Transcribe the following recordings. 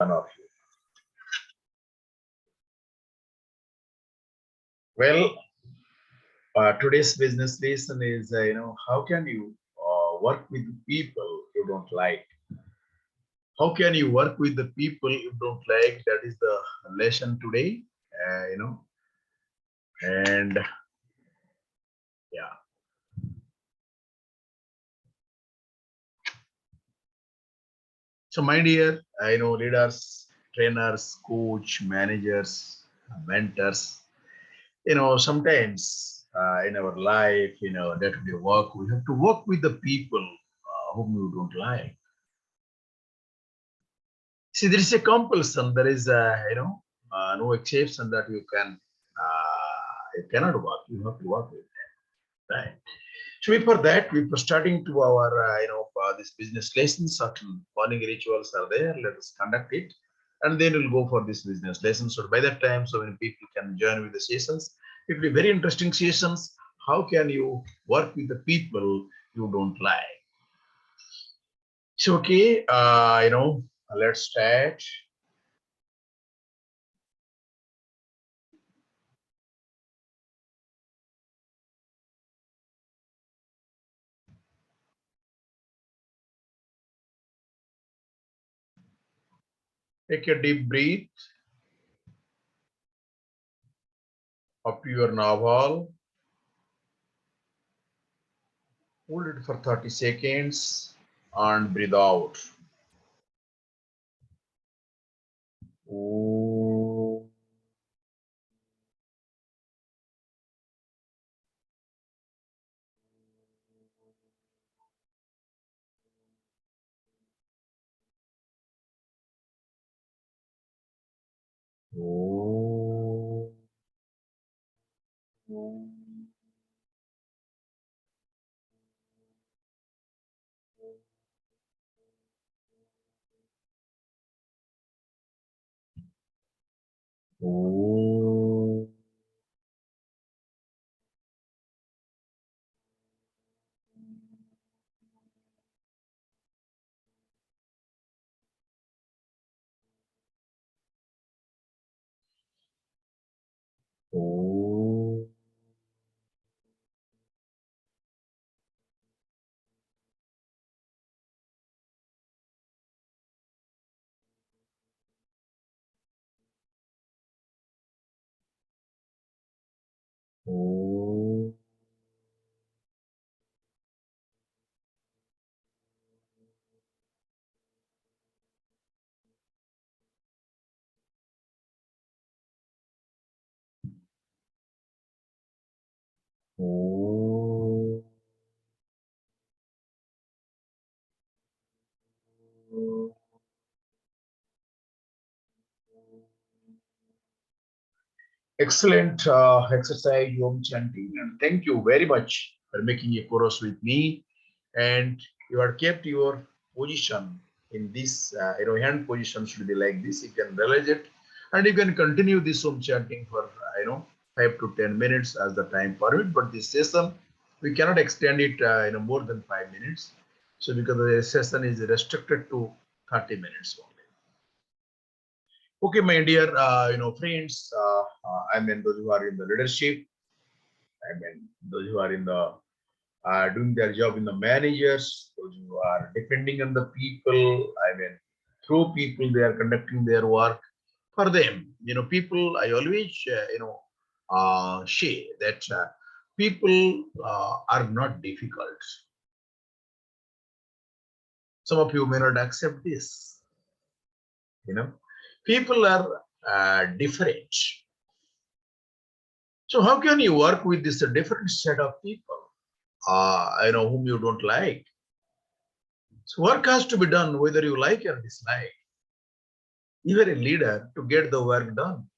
One of you. Well, today's business lesson is, how can you work with people you don't like? How can you work with the people you don't like? That is the lesson today, and yeah. So, my dear, I know leaders, trainers, coach, managers, mentors. Sometimes in our life, day-to-day work, we have to work with the people whom you don't like. See, there is a compulsion. There is no exception that you cannot work. You have to work with them, right? So before that, we were starting to our this business lessons. Certain morning rituals are there. Let us conduct it, and then we'll go for this business lessons. So by that time, so many people can join with the sessions. It will be very interesting sessions. How can you work with the people you don't like? So okay, let's start. Take a deep breath up your navel. Hold it for 30 seconds and breathe out. Ooh. Ooh. Ooh. Ooh. Ooh. Ooh. Excellent exercise, Om chanting, and thank you very much for making a chorus with me. And you have kept your position in this, hand position should be like this. You can realize it, and you can continue this Om chanting for 5 to 10 minutes as the time permit. But this session we cannot extend it, more than 5 minutes. So because the session is restricted to 30 minutes only. Okay, my dear, friends, I mean those who are in the leadership, I mean those who are in the doing their job in the managers, those who are depending on the people, I mean through people they are conducting their work for them. People. I always, say that people are not difficult. Some of you may not accept this. You know, people are different. So how can you work with this different set of people? Whom you don't like. So work has to be done whether you like or dislike. You are a leader to get the work done.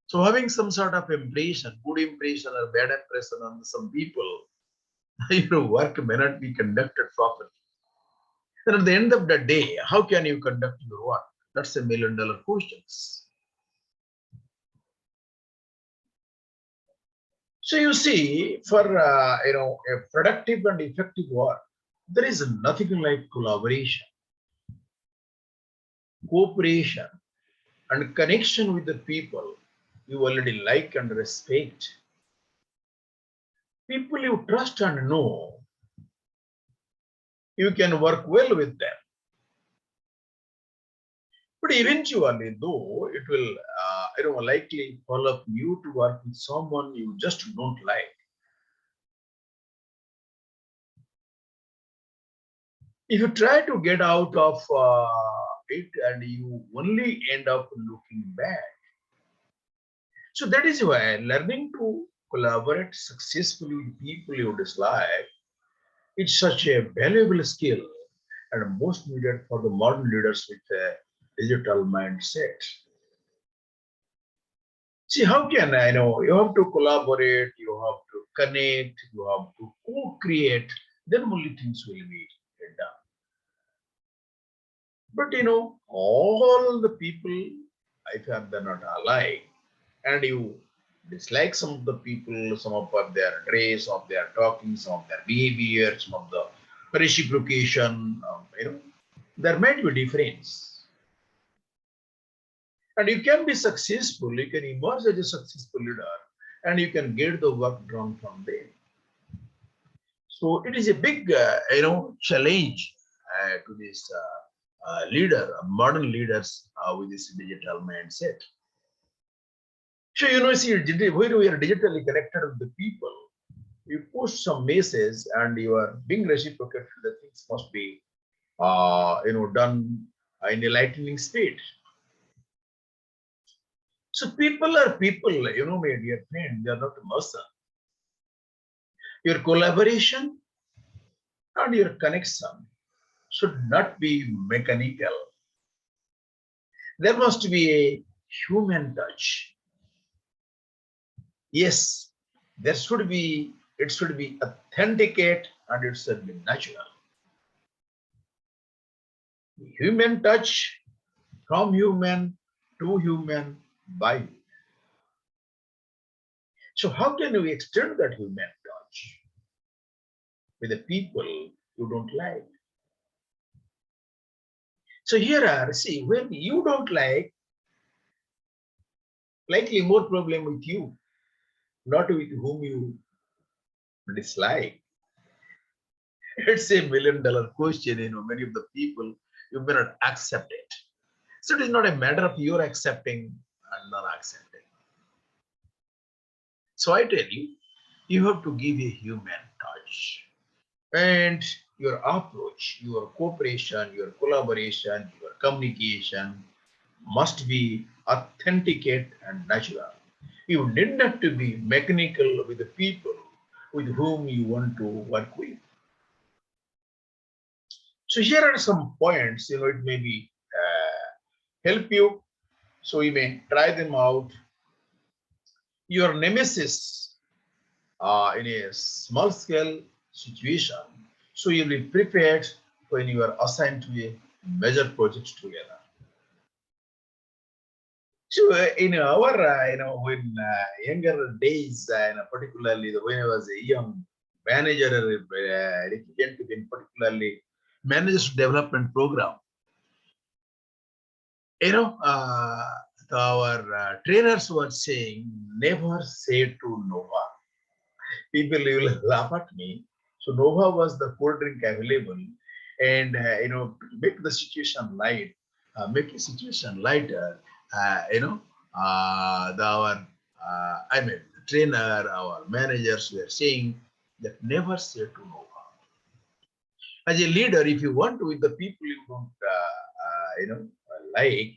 So having some sort of impression, good impression or bad impression on some people, work may not be conducted properly. Then at the end of the day, how can you conduct your work? That's $1 million question. So you see, for a productive and effective work, there is nothing like collaboration. cooperation, and connection with the people you already like and respect. People you trust and know, you can work well with them. But eventually, though, it will, likely fall up you to work with someone you just don't like. If you try to get out of it and you only end up looking back. So that is why learning to collaborate successfully with people you dislike is such a valuable skill and most needed for the modern leaders with a digital mindset. See, how can I know? You have to collaborate, you have to connect, you have to co-create, then only things will be done. But all the people, if they're not alike, and you dislike some of the people, some of their dress, of their talking, some of their behavior, some of the reciprocation, there might be difference. And you can be successful, you can emerge as a successful leader, and you can get the work done from there. So it is a big, challenge to this modern leaders with this digital mindset. So, see, when we are digitally connected with the people, you post some message and you are being reciprocated, the things must be, done in a lightning speed. So people are people, my dear friend, they are not a person. Your collaboration and your connection should not be mechanical. There must be a human touch. Yes, it should be authenticate and it should be natural. Human touch from human to human by human. So how can we extend that human touch with the people you don't like? So here are, see, when you don't like, likely more problem with you, not with whom you dislike. It's a $1 million question, many of the people, you may not accept it. So it is not a matter of your accepting and not accepting. So I tell you have to give a human touch. And your approach, your cooperation, your collaboration, your communication must be authenticate and natural. You need not to be mechanical with the people with whom you want to work with. So here are some points, it may be help you. So you may try them out. Your nemesis in a small scale situation. So you'll be prepared when you are assigned to a major project together. So in our, when younger days, particularly when I was a young manager, representative in particularly managers development program, our trainers were saying, never say to Nova. People will laugh at me. So Nova was the cold drink available, and make the situation light, make the situation lighter. Our I mean trainer, our managers were saying that never say to Nova. As a leader, if you want to with the people you don't like,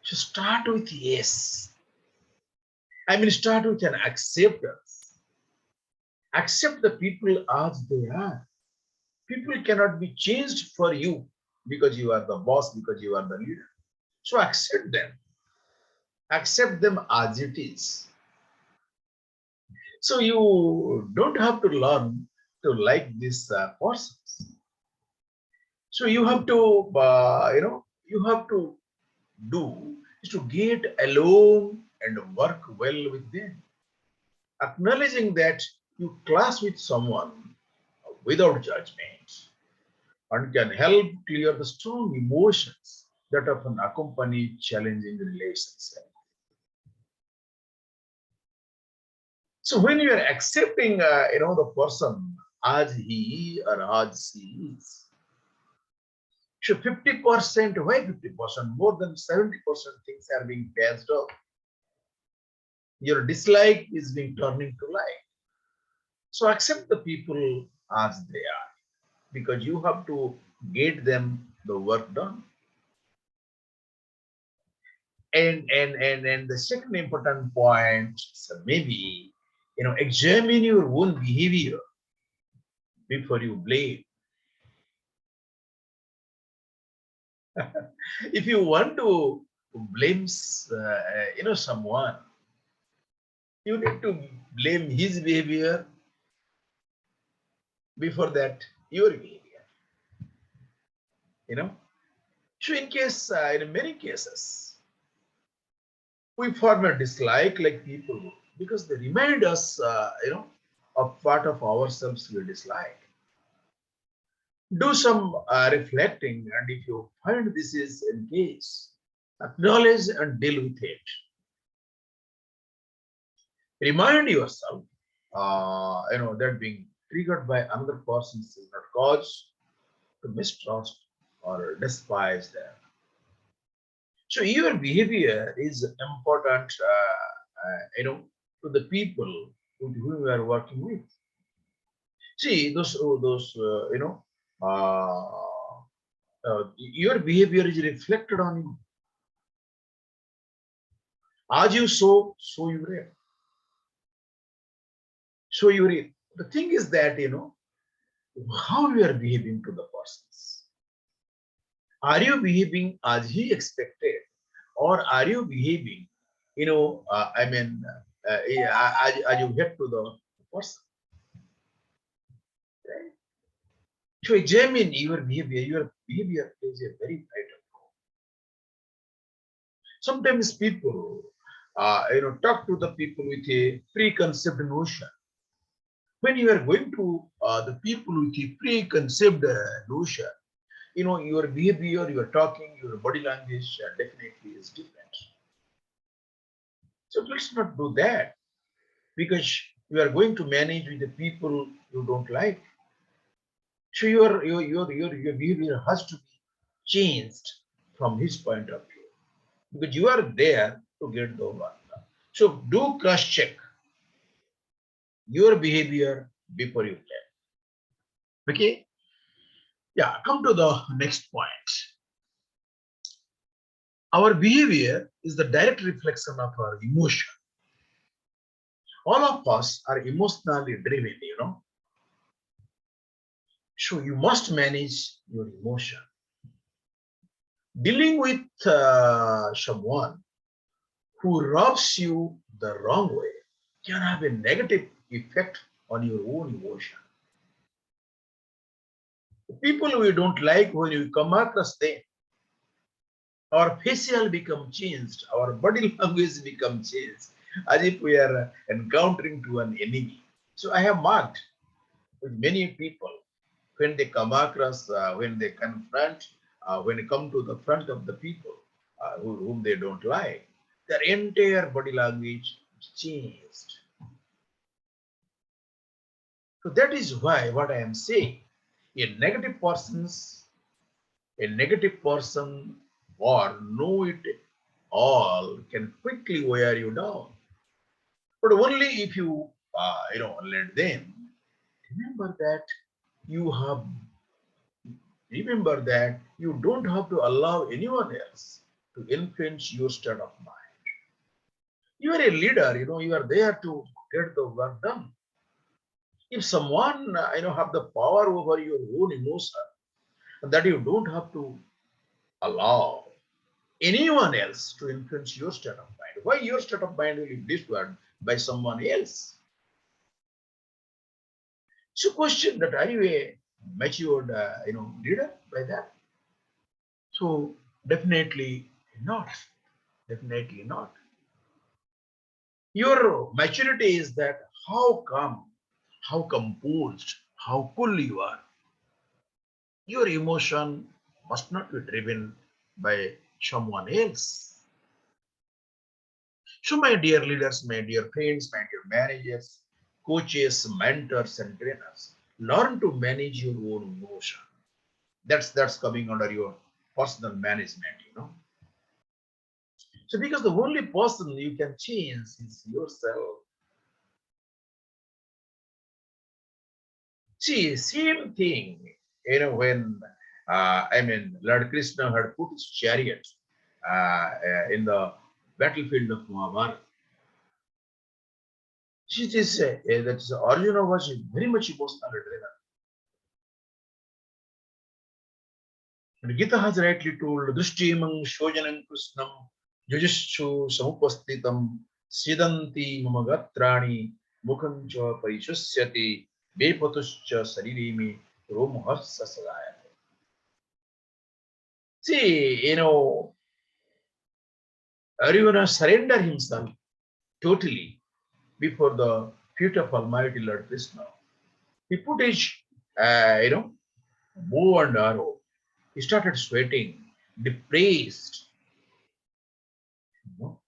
so start with yes. Start with an acceptance. Accept the people as they are. People cannot be changed for you because you are the boss, because you are the leader. So accept them. Accept them as it is. So you don't have to learn to like these persons. So you have to, you have to do is to get along and work well with them. Acknowledging that you clash with someone without judgment and can help clear the strong emotions that often accompany challenging relationship. So when you are accepting, the person as he or as she is, so 50%, why 50%? More than 70% things are being patched up. Your dislike is being turned into like. So accept the people as they are because you have to get them the work done. And the second important point, so maybe examine your own behavior before you blame. If you want to blame someone, you need to blame his behavior before that your behavior. You know. So in many cases, we form a dislike like people because they remind us, of part of ourselves we dislike. Do some reflecting, and if you find this is in case, acknowledge and deal with it. Remind yourself, that being triggered by another person is not cause to mistrust or despise them. So your behavior is important, to the people with whom you are working with. See, your behavior is reflected on you. As you sow, so you reap. So you reap. The thing is that, how you are behaving to the persons. Are you behaving as he expected? Or are you behaving, as you get to the person? Right? To examine your behavior plays a very vital role. Sometimes people, talk to the people with a preconceived notion. When you are going to the people with a preconceived notion, your behavior, your talking, your body language definitely is different. So let's not do that because you are going to manage with the people you don't like. So your behavior has to be changed from his point of view because you are there to get the work done. So do cross check your behavior before you plan. Okay? Yeah, come to the next point. Our behavior is the direct reflection of our emotion. All of us are emotionally driven. So you must manage your emotion. Dealing with someone who rubs you the wrong way can have a negative effect on your own emotion. People we don't like, when you come across them, our facial become changed, our body language become changed, as if we are encountering to an enemy. So I have marked with many people when they come across, when they confront, when they come to the front of the people whom they don't like, their entire body language is changed. So that is why what I am saying, a negative persons, a negative person or know it all can quickly wear you down. But only if you, let them remember that you have remember that you don't have to allow anyone else to influence your state of mind. You are a leader, you are there to get the work done. If someone, have the power over your own emotion, that you don't have to allow anyone else to influence your state of mind. Why your state of mind will be disturbed by someone else? So question that are you a matured, leader by that? So definitely not. Definitely not. Your maturity is that how calm, how composed, how cool you are. Your emotion must not be driven by someone else. So, my dear leaders, my dear friends, my dear managers, coaches, mentors, and trainers, learn to manage your own emotion. That's coming under your personal management, you know. So, because the only person you can change is yourself. See, same thing, you know, when Lord Krishna had put his chariot in the battlefield of Mahabharata. She just that Arjuna was very much emotional driven. And Gita has rightly told, Drishtimang Shojanam Krishnam Jujishu Samupastitam Sidanti Mamagatrani Mukhamcha Parishusyati Bepatuscha Saririmi Romhasa Sadaya. See, you know, Arjuna surrendered himself totally before the feet of Almighty Lord Krishna. He put his, you know, bow and arrow. He started sweating, depressed. You know,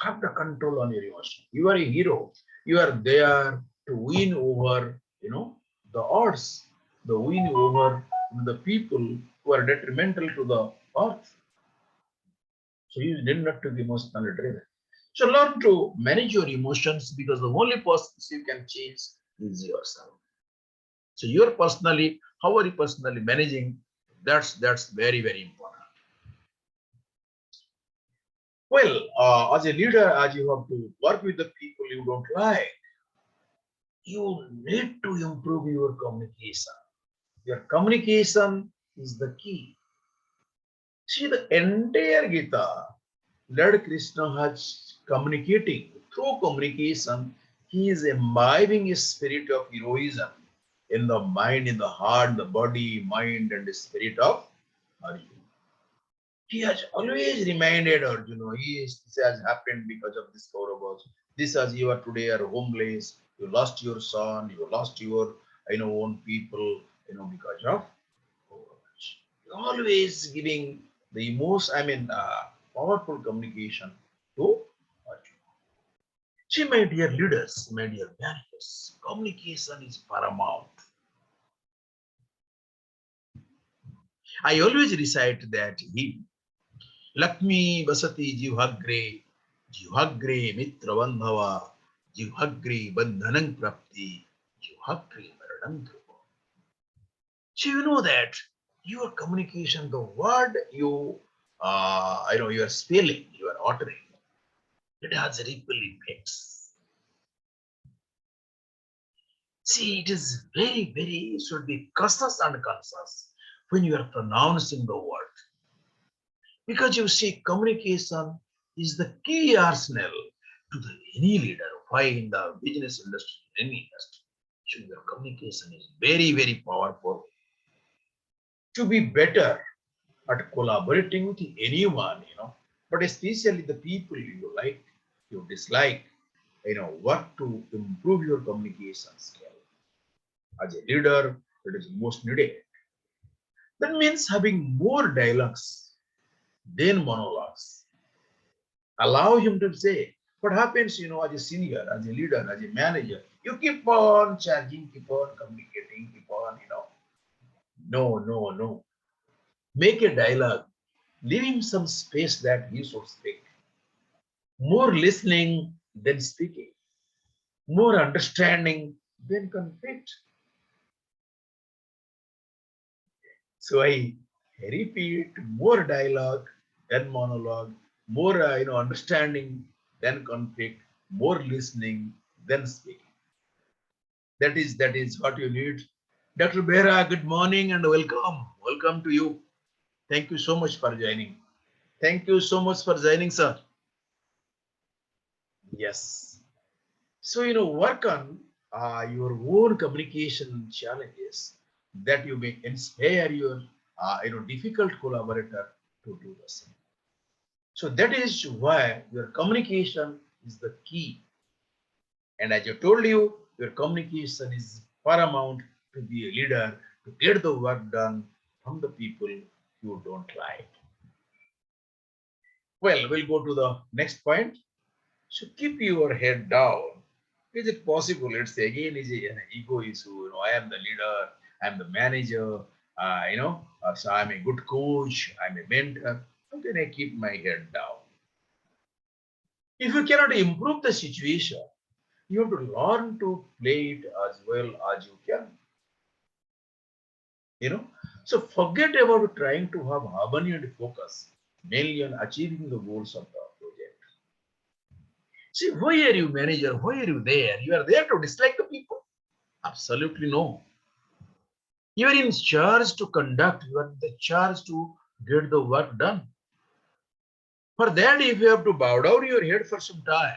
have the control on your emotion. You are a hero. You are there to win over, you know, the odds, the win over the people who are detrimental to the earth. So you need not to be emotionally driven. So learn to manage your emotions because the only person you can change is yourself. So you're personally, how are you personally managing? That's very, very important. Well, as a leader, as you have to work with the people you don't like, you need to improve your communication. Your communication is the key. See, the entire Gita, Lord Krishna has communicating. Through communication, he is imbibing a spirit of heroism in the mind, in the heart, the body, mind, and the spirit of Arjuna. He has always reminded Arjuna, this has happened because of this Kauravas. This as you are today are homeless, you lost your son, you lost your own people, because of Kauravas. Always giving the most, powerful communication to Arjuna. See, my dear leaders, my dear managers, communication is paramount. I always recite that hymn. Lakshmi Vasati Jivhagre, Jivhagre Mitra Bandhava, Jivhagre Bandhanang Prapti, Jivhagre Maranang Dhruva. So you know that your communication, the word you are spelling, you are uttering, it has ripple effects. See, it is very, very, should be cautious and conscious when you are pronouncing the word. Because you see, communication is the key arsenal to any leader. Why in the business industry, any industry, so your communication is very, very powerful to be better at collaborating with anyone, but especially the people you like, you dislike, what to improve your communication skill. As a leader, it is most needed. That means having more dialogues than monologues. Allow him to say what happens, as a senior, as a leader, as a manager. You keep on charging, keep on communicating, keep on, no, no, no. Make a dialogue. Leave him some space that he should speak. More listening than speaking. More understanding than conflict. So I repeat, more dialogue than monologue, more understanding than conflict, more listening than speaking. That is what you need. Dr. Behra, good morning and welcome. Welcome to you. Thank you so much for joining. Thank you so much for joining, sir. Yes. So, work on your own communication challenges that you may inspire your, difficult collaborator to do the same. So that is why your communication is the key. And as I told you, your communication is paramount to be a leader, to get the work done from the people you don't like. Well, we'll go to the next point. So keep your head down. Is it possible? Let's say again, is an ego issue. I am the leader. I'm the manager. So I'm a good coach. I'm a mentor. How can I keep my head down? If you cannot improve the situation, you have to learn to play it as well as you can. So forget about trying to have harmony and focus mainly on achieving the goals of the project. See, why are you manager? Why are you there? You are there to dislike the people? Absolutely no. You are in charge to conduct. You are in the charge to get the work done. For that, if you have to bow down your head for some time,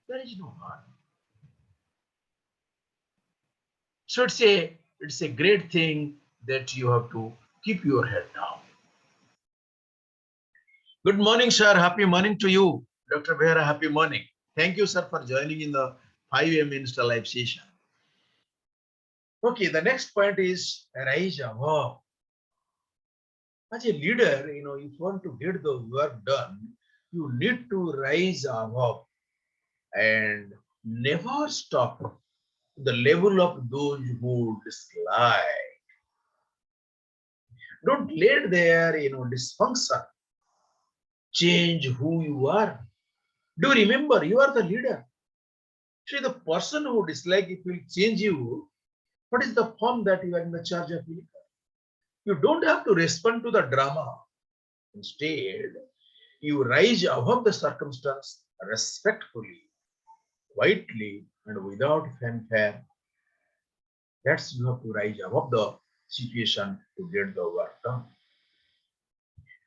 there is no harm. So it's a great thing that you have to keep your head down. Good morning, sir. Happy morning to you. Dr. Behra, happy morning. Thank you, sir, for joining in the 5 a.m. Insta live session. Okay, the next point is Raija. Wow. As a leader, if you want to get the work done, you need to rise above and never stop the level of those who dislike. Don't let their dysfunction change who you are. Do remember you are the leader. See, the person who dislike it will change you. What is the form that you are in the charge of leader? You don't have to respond to the drama. Instead, you rise above the circumstance respectfully, quietly, and without fanfare. That's you have to rise above the situation to get the work done.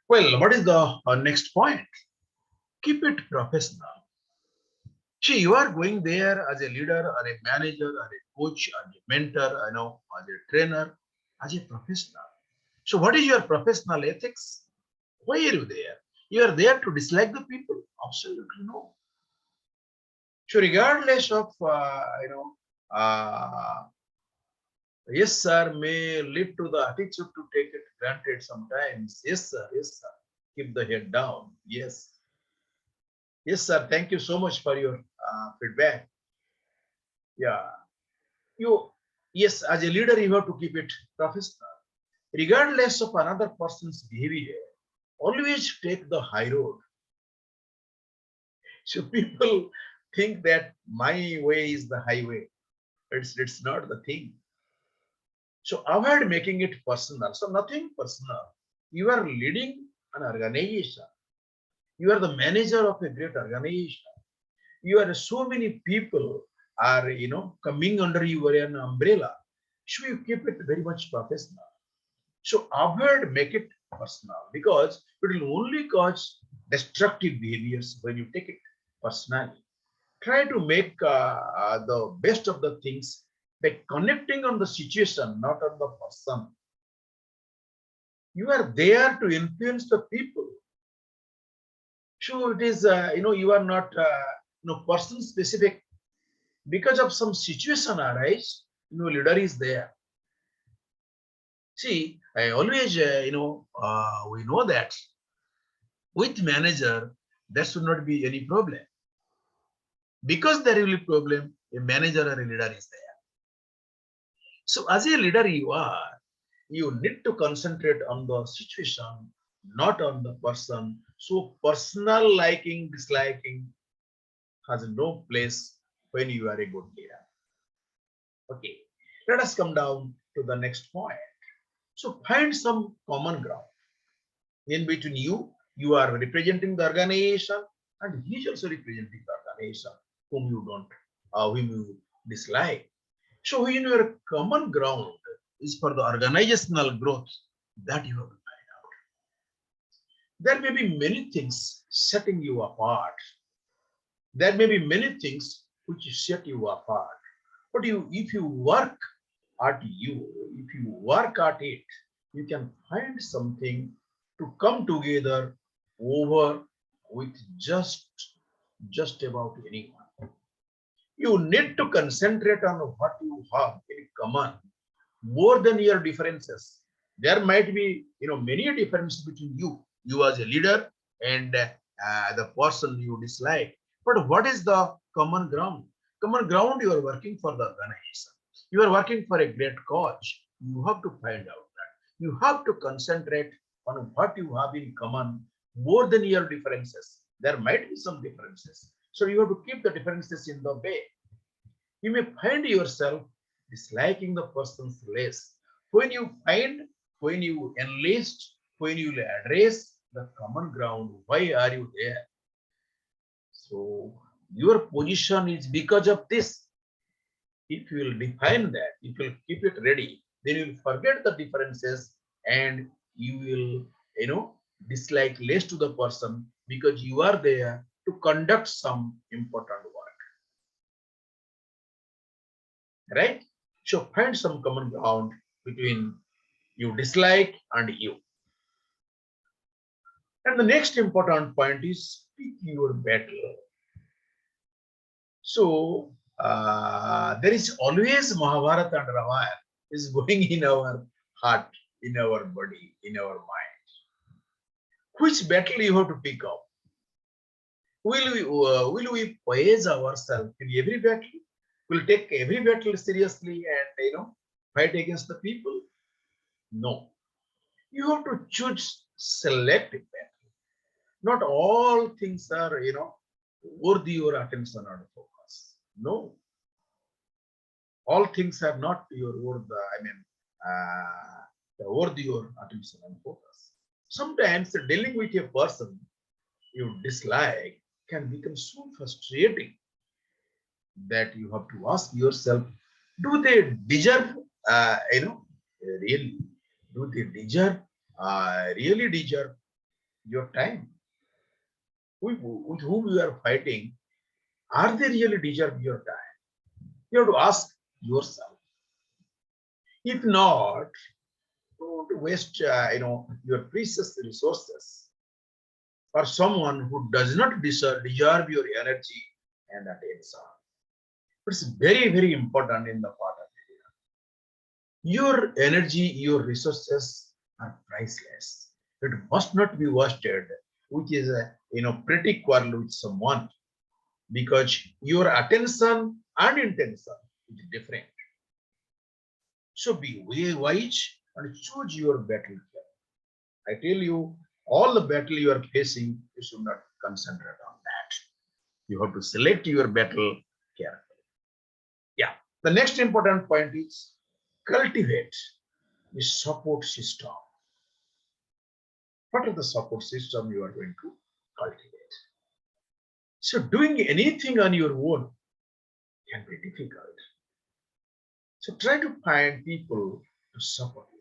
Well, what is the next point? Keep it professional. See, you are going there as a leader or a manager or a coach or a mentor, as a trainer, as a professional. So what is your professional ethics? Why are you there? You are there to dislike the people? Absolutely no. So regardless of, uh, yes, sir, may lead to the attitude to take it granted sometimes. Yes, sir. Yes, sir. Keep the head down. Yes. Yes, sir. Thank you so much for your feedback. Yeah. Yes, as a leader, you have to keep it professional. Regardless of another person's behavior, always take the high road. So people think that my way is the highway. It's not the thing. So avoid making it personal. So nothing personal. You are leading an organization. You are the manager of a great organization. You are so many people are coming under your umbrella. So you keep it very much professional. So avoid make it personal because it will only cause destructive behaviors when you take it personally. Try to make the best of the things by connecting on the situation, not on the person. You are there to influence the people. So it is, you are not, person specific. Because of some situation arise, leader is there. See, I always, we know that with manager, there should not be any problem. Because there will be problem, a manager or a leader is there. So as a leader you need to concentrate on the situation, not on the person. So personal liking, disliking has no place when you are a good leader. Okay, let us come down to the next point. So find some common ground in between you. You are representing the organization, and he is also representing the organization whom you don't, whom you dislike. So when your common ground is for the organizational growth, that you have to find out. There may be many things setting you apart. There may be many things which set you apart. But if you work if you work at it, you can find something to come together over with just about anyone. You need to concentrate on what you have in common more than your differences. There might be, many differences between you as a leader and the person you dislike. But what is the common ground? Common ground, you are working for the organization. You are working for a great cause. You have to find out that. You have to concentrate on what you have in common more than your differences. There might be some differences. So you have to keep the differences in the way. You may find yourself disliking the person's less. When you enlist, when you address the common ground, why are you there? So your position is because of this. If you will define that, if you will keep it ready, then you will forget the differences and you will, dislike less to the person because you are there to conduct some important work. Right? So find some common ground between you dislike and you. And the next important point is pick your battle. So there is always Mahabharata and Ramayana is going in our heart, in our body, in our mind. Which battle you have to pick up? Will we poise ourselves in every battle? Will take every battle seriously and fight against the people? No. You have to choose selective battle. Not all things are worthy your attention and focus. No. All things are not worthy your attention and focus. Sometimes dealing with a person you dislike can become so frustrating that you have to ask yourself, do they deserve, really, do they deserve, really deserve your time? With whom you are fighting, are they really deserve your time? You have to ask yourself. If not, don't waste, your precious resources for someone who does not deserve your energy and attention. It's very, very important in the part of it. Your energy, your resources are priceless. It must not be wasted, which is a pretty quarrel with someone, because your attention and intention is different. So be wise and choose your battle. I tell you, all the battle you are facing, you should not concentrate on that. You have to select your battle carefully. Yeah. The next important point is cultivate the support system. What are the support system you are going to cultivate? So doing anything on your own can be difficult. So try to find people to support you.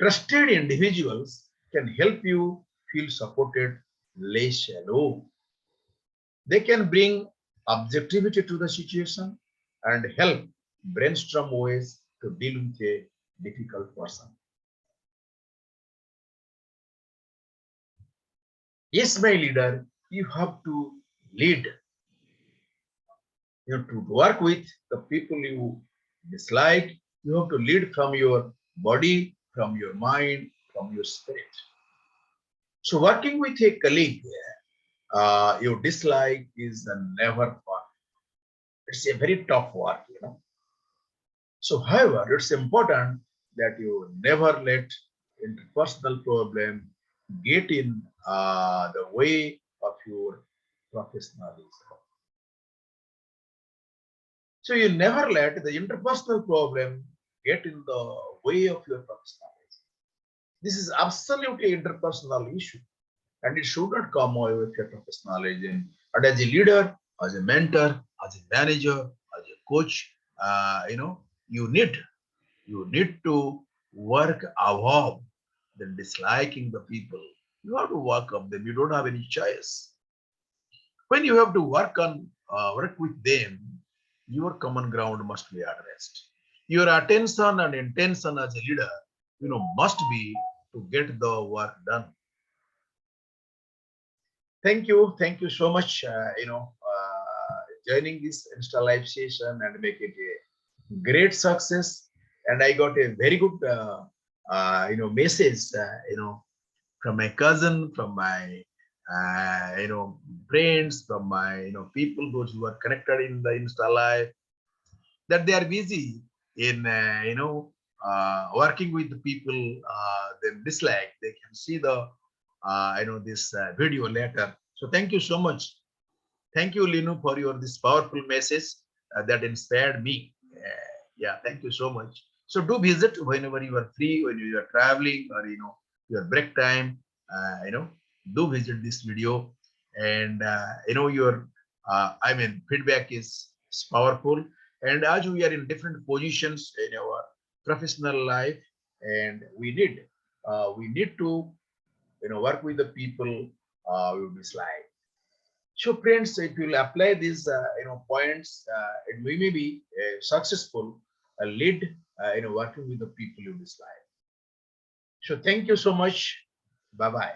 Trusted individuals can help you feel supported less alone. They can bring objectivity to the situation and help brainstorm ways to deal with a difficult person. Yes, my leader, you have to lead. You have to work with the people you dislike. You have to lead from your body, from your mind, from your spirit. So working with a colleague you dislike is never fun. It's a very tough work. So, however, it's important that you never let interpersonal problem get in the way of your professionalism. So you never let the interpersonal problem get in the way of your professionalism. This is absolutely interpersonal issue, and it should not come away with your professionalism. And as a leader, as a mentor, as a manager, as a coach, you need to work above than disliking the people. You have to work on them. You don't have any choice. When you have to work with them, your common ground must be addressed. Your attention and intention as a leader, must be to get the work done. Thank you so much. Joining this Insta live session and make it a great success. And I got a very good message, from my cousin, from my friends, from my people those who are connected in the Insta life, that they are busy in working with the people they dislike. They can see the this video later. So thank you so much. Thank you, Linu, for your this powerful message that inspired me. Yeah, thank you so much. So do visit whenever you are free, when you are traveling, or your break time. Do visit this video, and your feedback is powerful. And as we are in different positions in our professional life, and we need to work with the people we dislike. So friends, if you will apply these points, and we may be successful, lead working with the people you dislike. So thank you so much. Bye bye.